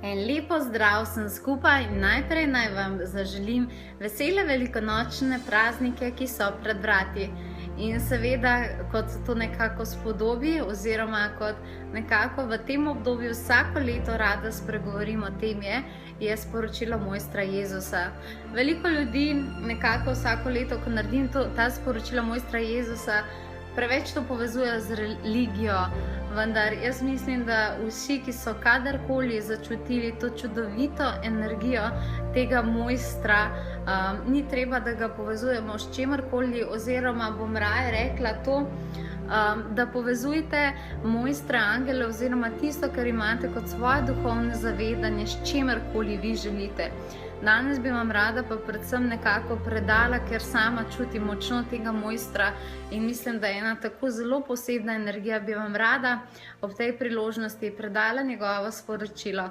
En lepo zdrav sem skupaj in najprej naj vam zaželim vesele velikonočne praznike, ki so pred vrati. In seveda, kot se to nekako spodobi, oziroma kot nekako v tem obdobju vsako leto rada spregovorim o tem, je sporočilo mojstra Jezusa. Veliko ljudi nekako vsako leto, ko naredim ta sporočila mojstra Jezusa, preveč to povezujejo z religijo, vendar jaz mislim, da vsi, ki so kadarkoli začutili to čudovito energijo tega mojstra, ni treba, da ga povezujemo s čemarkoli, oziroma bom raje rekla to, da povezujte mojstre angele oziroma tisto, kar imate kot svoje duhovne zavedanje, s čemarkoli vi želite. Danes bi vam rada pa predvsem nekako predala, ker sama čutim močno tega mojstra in mislim, da je ena tako zelo posebna energija, bi vam rada ob tej priložnosti predala njegovo sporočilo.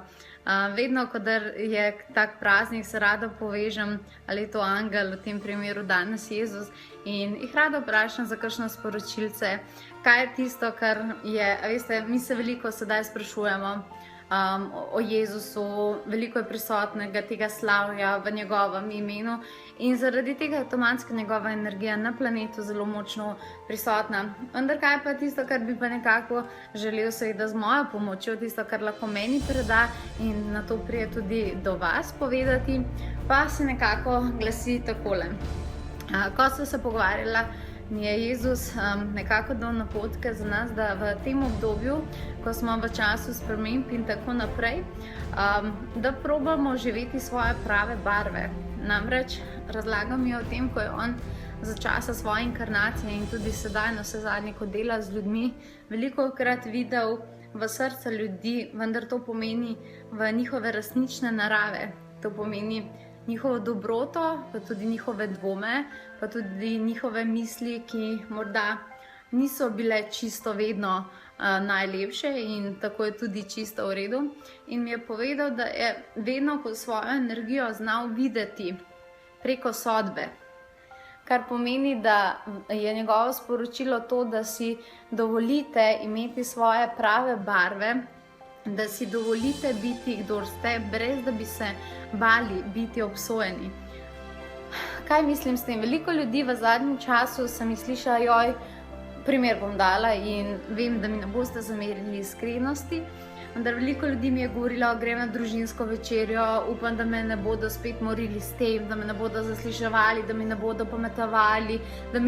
Vedno, kadar je tak praznik, se rada povežem, ali je to angel, v tem primeru danes Jezus, in jih rada vprašam za kakšno sporočilce, kaj je tisto, kar je, veste, mi se veliko sedaj sprašujemo o Jezusu, veliko je prisotnega tega slavja v njegovem imenu in zaradi tega je avtomatska njegova energija na planetu zelo močno prisotna. Vendar kaj pa tisto, kar bi pa nekako želel seveda z mojo pomočjo, tisto, kar lahko meni preda in na to prije tudi do vas povedati, pa se nekako glasi takole. Ko sva se pogovarjala, mi je Jezus nekako dal napotke za nas, da v tem obdobju, ko smo v času sprememb in tako naprej, da probamo živeti svoje prave barve. Namreč razlagal mi je o tem, ko je on za časa svoje inkarnacije in tudi sedaj na vse zadnje, ko dela z ljudmi, velikokrat videl v srca ljudi, vendar to pomeni v njihove resnične narave. To pomeni njihovo dobroto, pa tudi njihove dvome, pa tudi njihove misli, ki morda niso bile čisto vedno najlepše in tako je tudi čisto v redu. In mi je povedal, da je vedno svojo energijo znal videti preko sodbe. Kar pomeni, da je njegovo sporočilo to, da si dovolite imeti svoje prave barve, da si dovolite biti, kdor ste, brez da bi se bali biti obsojeni. Kaj mislim s tem? Veliko ljudi v zadnjem času se mi sliša, primer bom dala in vem, da mi ne boste zamerili iskrenosti, vendar veliko ljudi mi je govorilo, grem na družinsko večerjo, upam, da me ne bodo spet morili s tem, da me ne bodo zasliševali, da mi ne bodo pametovali, da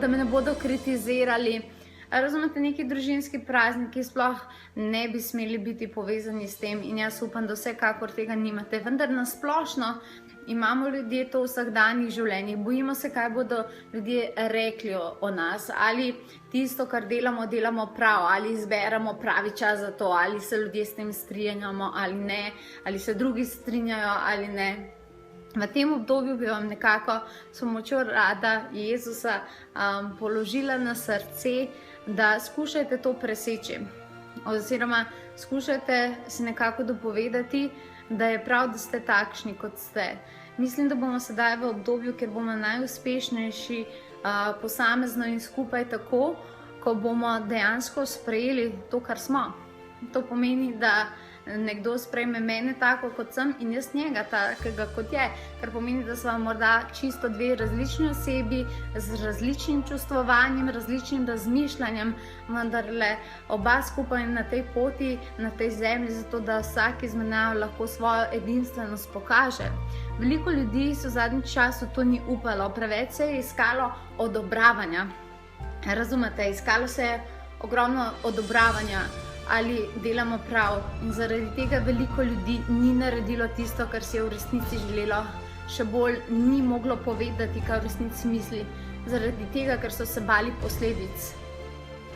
me ne bodo kritizirali. Razumete, neki družinski prazniki sploh ne bi smeli biti povezani s tem in jaz upam, da vsekakor tega nimate. Vendar na splošno imamo ljudje to v vsakdanjih življenjih. Bojimo se, kaj bodo ljudje rekli o nas, ali tisto, kar delamo prav, ali izberemo pravi čas za to, ali se ljudje s tem strinjamo ali ne, ali se drugi strinjajo ali ne. V tem obdobju bi vam nekako s pomočjo rada Jezusa položila na srce, da skušajte to preseči. Oziroma skušajte si nekako dopovedati, da je prav, da ste takšni, kot ste. Mislim, da bomo sedaj v obdobju, kjer bomo najuspešnejši posamezno in skupaj tako, ko bomo dejansko sprejeli to, kar smo. To pomeni, da nekdo sprejme mene tako, kot sem, in jaz njega takega, kot je. Kar pomeni, da smo morda čisto dve različni osebi, z različnim čustvovanjem, različnim razmišljanjem, vendar oba skupaj na tej poti, na tej zemlji, zato da vsak izmed naju lahko svojo edinstvenost pokaže. Veliko ljudi se v zadnjem času to ni upalo, preveč se je iskalo odobravanja. Razumete, iskalo se je ogromno odobravanja, ali delamo prav, in zaradi tega veliko ljudi ni naredilo tisto, kar si je v resnici želelo, še bolj ni moglo povedati, kaj v resnici misli, zaradi tega, ker so se bali posledic.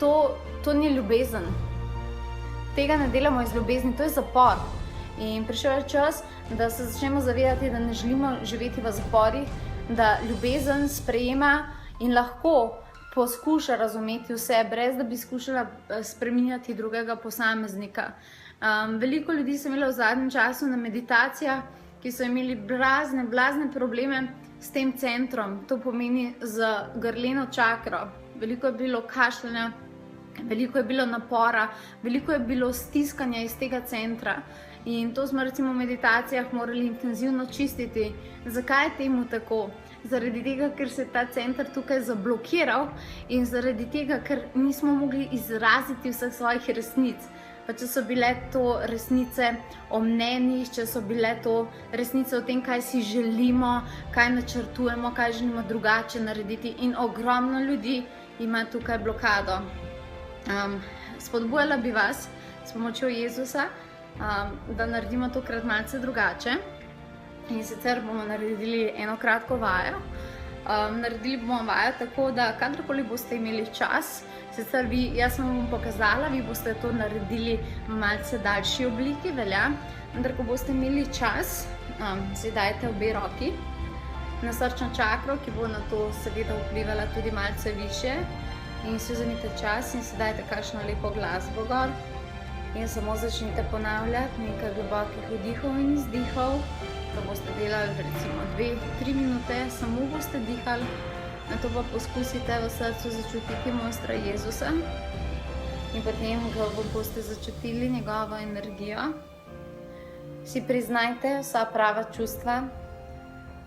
To ni ljubezen. Tega ne delamo iz ljubezni, to je zapor. In prišel je čas, da se začnemo zavedati, da ne želimo živeti v zaporih, da ljubezen sprejema in lahko poskuša razumeti vse, brez da bi skušala spreminjati drugega posameznika. Veliko ljudi sem imela v zadnjem času na meditacijah, ki so imeli blazne probleme s tem centrom, to pomeni z grleno čakro. Veliko je bilo kašljanja, veliko je bilo napora, veliko je bilo stiskanja iz tega centra. In to smo recimo v meditacijah morali intenzivno čistiti. Zakaj je temu tako? Zaradi tega, ker se je ta center tukaj zablokiral in zaradi tega, ker nismo mogli izraziti vseh svojih resnic. Pa če so bile to resnice o mnenjih, če so bile to resnice o tem, kaj si želimo, kaj načrtujemo, kaj želimo drugače narediti, in ogromno ljudi ima tukaj blokado. Spodbujala bi vas s pomočjo Jezusa, da naredimo tokrat malce drugače. In sicer bomo naredili eno kratko vajo. Naredili bomo vajo tako, da kadarkoli boste imeli čas, sicer jaz vam bom pokazala, vi boste to naredili v malce daljši obliki, velja. Vendar, ko boste imeli čas, si dajte obe roki na srčno čakro, ki bo na to seveda vplivala tudi malce više. In si vzemite čas in si dajte kakšno lepo glasbo gor. In samo začnite ponavljati nekaj globokih vdihov in izdihov. To boste delali recimo 2-3 minute, samo boste dihali. Nato pa poskusite v srcu začutiti mojstra Jezusa. In potem, ko boste začutili njegovo energijo, si priznajte vsa prava čustva,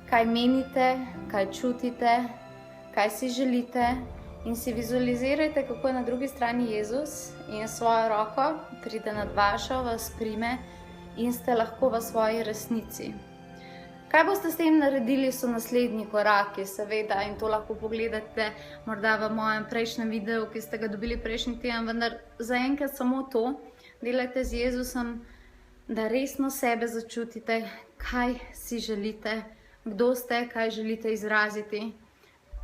kaj menite, kaj čutite, kaj si želite. In si vizualizirajte, kako je na drugi strani Jezus in svojo roko pride nad vašo, vas prime in ste lahko v svoji resnici. Kaj boste s tem naredili, so naslednji koraki, seveda, in to lahko pogledate morda v mojem prejšnjem videu, ki ste ga dobili prejšnji teden, vendar zaenkrat samo to, delajte z Jezusom, da resno sebe začutite, kaj si želite, kdo ste, kaj želite izraziti.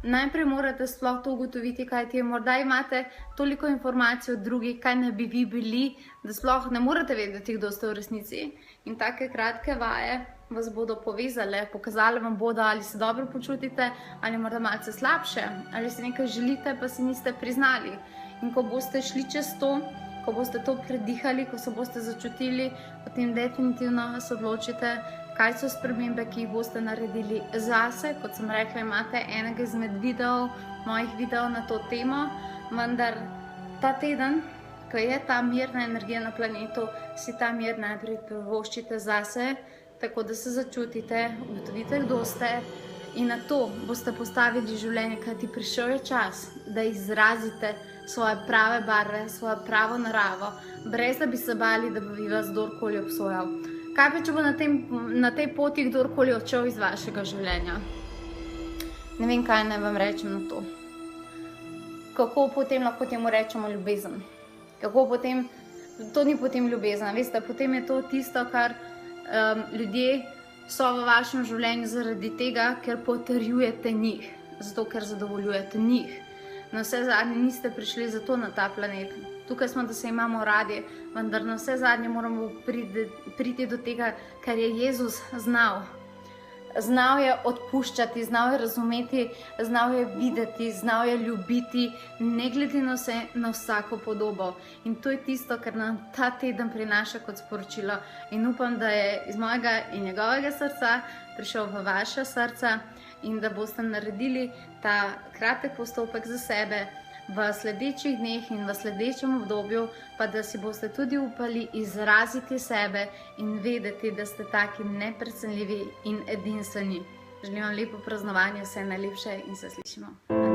Najprej morate sploh to ugotoviti, kaj ti je. Morda imate toliko informacij od drugih, kaj ne bi vi bili, da sploh ne morete vedeti, kdo ste v resnici. In take kratke vaje vas bodo povezale, pokazale vam bodo, ali se dobro počutite, ali morda malce slabše, ali si nekaj želite, pa si niste priznali. In ko boste šli čez to, ko boste to predihali, ko se boste začutili, potem definitivno se odločite, kaj so spremembe, ki jih boste naredili zase. Kot sem rekla, imate enega izmed mojih videov na to temo, vendar ta teden, ko je ta mirna energija na planetu, si ta mir najprej privoščite zase, tako da se začutite, ugotovite, kdo ste, in na to boste postavili življenje, kajti prišel je čas, da izrazite svoje prave barve, svojo pravo naravo, brez da bi se bali, da bi vas kdorkoli obsojal. Kaj pa, če bo na tej poti kdorkoli odšel iz vašega življenja? Ne vem, kaj naj vam rečem na to. Kako potem lahko temu rečemo ljubezen? Kako potem, to ni potem ljubezen, veste, potem je to tisto, kar ljudje so v vašem življenju zaradi tega, ker potrjujete njih, zato ker zadovoljujete njih. Na vse zadnje niste prišli zato na ta planet. Tukaj smo, da se imamo radi, vendar na vse zadnje moramo priti do tega, kar je Jezus znal. Znal je odpuščati, znal je razumeti, znal je videti, znal je ljubiti, ne glede na vsako podobo. In to je tisto, kar nam ta teden prinaša kot sporočilo. In upam, da je iz mojega in njegovega srca prišel v vaše srca in da boste naredili ta kratek postopek za sebe v sledečih dneh in v sledečem obdobju, pa da si boste tudi upali izraziti sebe in vedeti, da ste taki neprecenljivi in edinstveni. Želim vam lepo praznovanje, vse najlepše in se slišimo.